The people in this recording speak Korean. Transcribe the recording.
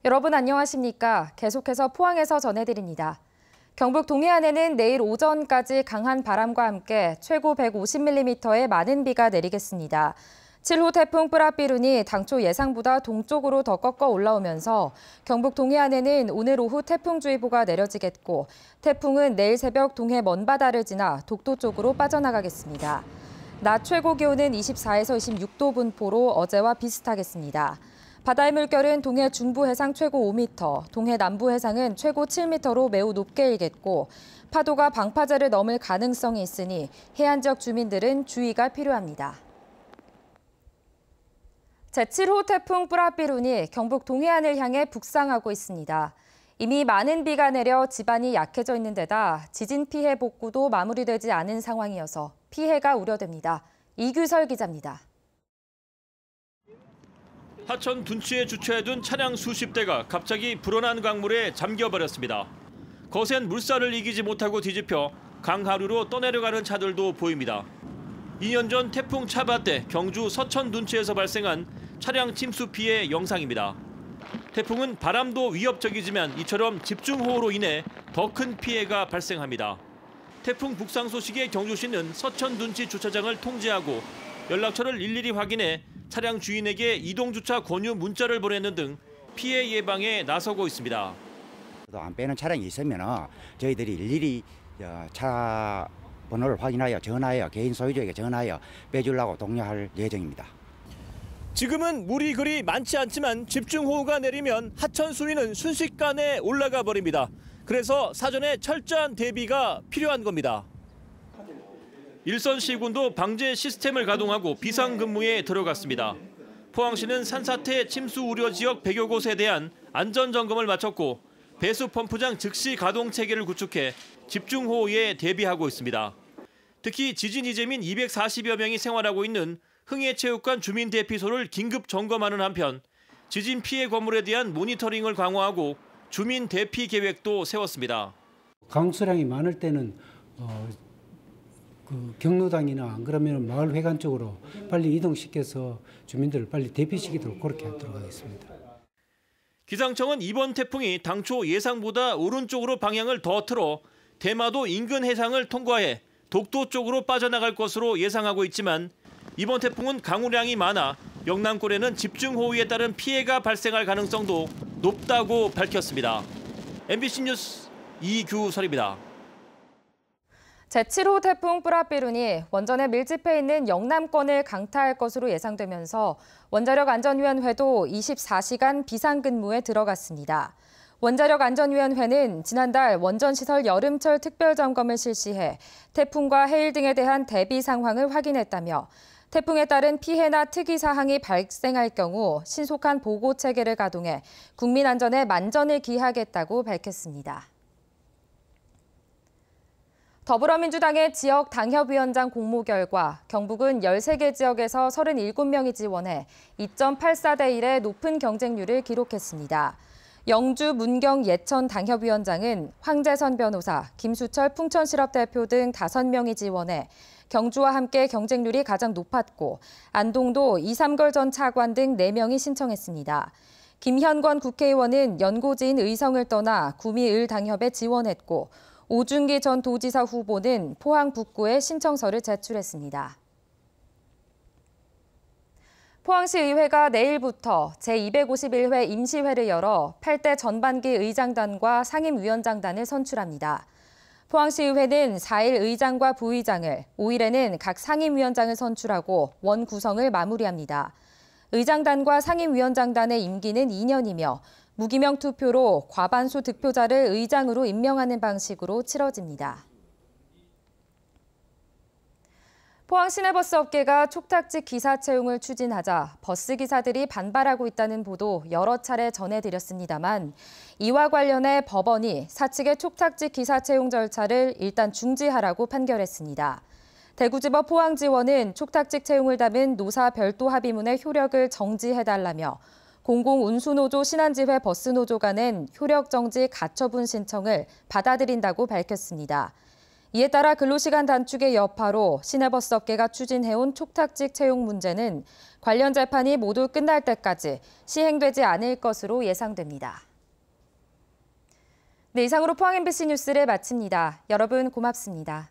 여러분 안녕하십니까? 계속해서 포항에서 전해드립니다. 경북 동해안에는 내일 오전까지 강한 바람과 함께 최고 150mm의 많은 비가 내리겠습니다. 7호 태풍 뿌라비룬이 당초 예상보다 동쪽으로 더 꺾어 올라오면서 경북 동해안에는 오늘 오후 태풍주의보가 내려지겠고 태풍은 내일 새벽 동해 먼바다를 지나 독도 쪽으로 빠져나가겠습니다. 낮 최고 기온은 24에서 26도 분포로 어제와 비슷하겠습니다. 바다의 물결은 동해 중부 해상 최고 5m, 동해 남부 해상은 최고 7m로 매우 높게 일겠고 파도가 방파제를 넘을 가능성이 있으니 해안 지역 주민들은 주의가 필요합니다. 제7호 태풍 뿌라비룬이 경북 동해안을 향해 북상하고 있습니다. 이미 많은 비가 내려 지반이 약해져 있는 데다 지진 피해 복구도 마무리되지 않은 상황이어서 피해가 우려됩니다. 이규설 기자입니다. 하천 둔치에 주차해둔 차량 수십 대가 갑자기 불어난 강물에 잠겨버렸습니다. 거센 물살을 이기지 못하고 뒤집혀 강하류로 떠내려가는 차들도 보입니다. 2년 전 태풍 차바 때 경주 서천 둔치에서 발생한 차량 침수 피해 영상입니다. 태풍은 바람도 위협적이지만 이처럼 집중호우로 인해 더 큰 피해가 발생합니다. 태풍 북상 소식에 경주시는 서천 둔치 주차장을 통제하고 연락처를 일일이 확인해 차량 주인에게 이동주차 권유 문자를 보내는 등 피해 예방에 나서고 있습니다. 안 빼는 차량이 있으면 저희들이 일일이 차 번호를 확인하여 전화하여 개인 소유주에게 전화하여 빼주려고 독려할 예정입니다. 지금은 물이 그리 많지 않지만 집중호우가 내리면 하천 수위는 순식간에 올라가 버립니다. 그래서 사전에 철저한 대비가 필요한 겁니다. 일선 시군도 방제 시스템을 가동하고 비상근무에 들어갔습니다. 포항시는 산사태 침수 우려 지역 100여 곳에 대한 안전점검을 마쳤고 배수 펌프장 즉시 가동 체계를 구축해 집중호우에 대비하고 있습니다. 특히 지진 이재민 240여 명이 생활하고 있는 흥해체육관 주민대피소를 긴급 점검하는 한편 지진 피해 건물에 대한 모니터링을 강화하고 주민 대피 계획도 세웠습니다. 강수량이 많을 때는 경로당이나 안 그러면 마을 회관 쪽으로 빨리 이동시켜서 주민들을 빨리 대피시키도록 그렇게 하도록 하겠습니다. 기상청은 이번 태풍이 당초 예상보다 오른쪽으로 방향을 더 틀어 대마도 인근 해상을 통과해 독도 쪽으로 빠져나갈 것으로 예상하고 있지만 이번 태풍은 강우량이 많아 영남권에는 집중호우에 따른 피해가 발생할 가능성도 높다고 밝혔습니다. MBC 뉴스 이규설입니다. 제7호 태풍 뿌라비룬이 원전에 밀집해 있는 영남권을 강타할 것으로 예상되면서 원자력안전위원회도 24시간 비상근무에 들어갔습니다. 원자력안전위원회는 지난달 원전시설 여름철 특별점검을 실시해 태풍과 해일 등에 대한 대비 상황을 확인했다며 태풍에 따른 피해나 특이 사항이 발생할 경우 신속한 보고 체계를 가동해 국민 안전에 만전을 기하겠다고 밝혔습니다. 더불어민주당의 지역 당협위원장 공모 결과 경북은 13개 지역에서 37명이 지원해 2.84대 1의 높은 경쟁률을 기록했습니다. 영주, 문경, 예천 당협위원장은 황재선 변호사, 김수철 풍천실업 대표 등 5명이 지원해 경주와 함께 경쟁률이 가장 높았고 안동도 이삼걸 전 차관 등 4명이 신청했습니다. 김현권 국회의원은 연고지인 의성을 떠나 구미을 당협에 지원했고 오준기 전 도지사 후보는 포항 북구에 신청서를 제출했습니다. 포항시의회가 내일부터 제251회 임시회를 열어 8대 전반기 의장단과 상임위원장단을 선출합니다. 포항시의회는 4일 의장과 부의장을, 5일에는 각 상임위원장을 선출하고 원 구성을 마무리합니다. 의장단과 상임위원장단의 임기는 2년이며 무기명 투표로 과반수 득표자를 의장으로 임명하는 방식으로 치러집니다. 포항 시내버스 업계가 촉탁직 기사 채용을 추진하자 버스 기사들이 반발하고 있다는 보도 여러 차례 전해드렸습니다만 이와 관련해 법원이 사측의 촉탁직 기사 채용 절차를 일단 중지하라고 판결했습니다. 대구지법 포항지원은 촉탁직 채용을 담은 노사 별도 합의문의 효력을 정지해달라며 공공운수노조 신안지회 버스노조가 낸 효력정지 가처분 신청을 받아들인다고 밝혔습니다. 이에 따라 근로시간 단축의 여파로 시내버스 업계가 추진해온 촉탁직 채용 문제는 관련 재판이 모두 끝날 때까지 시행되지 않을 것으로 예상됩니다. 네, 이상으로 포항 MBC 뉴스를 마칩니다. 여러분 고맙습니다.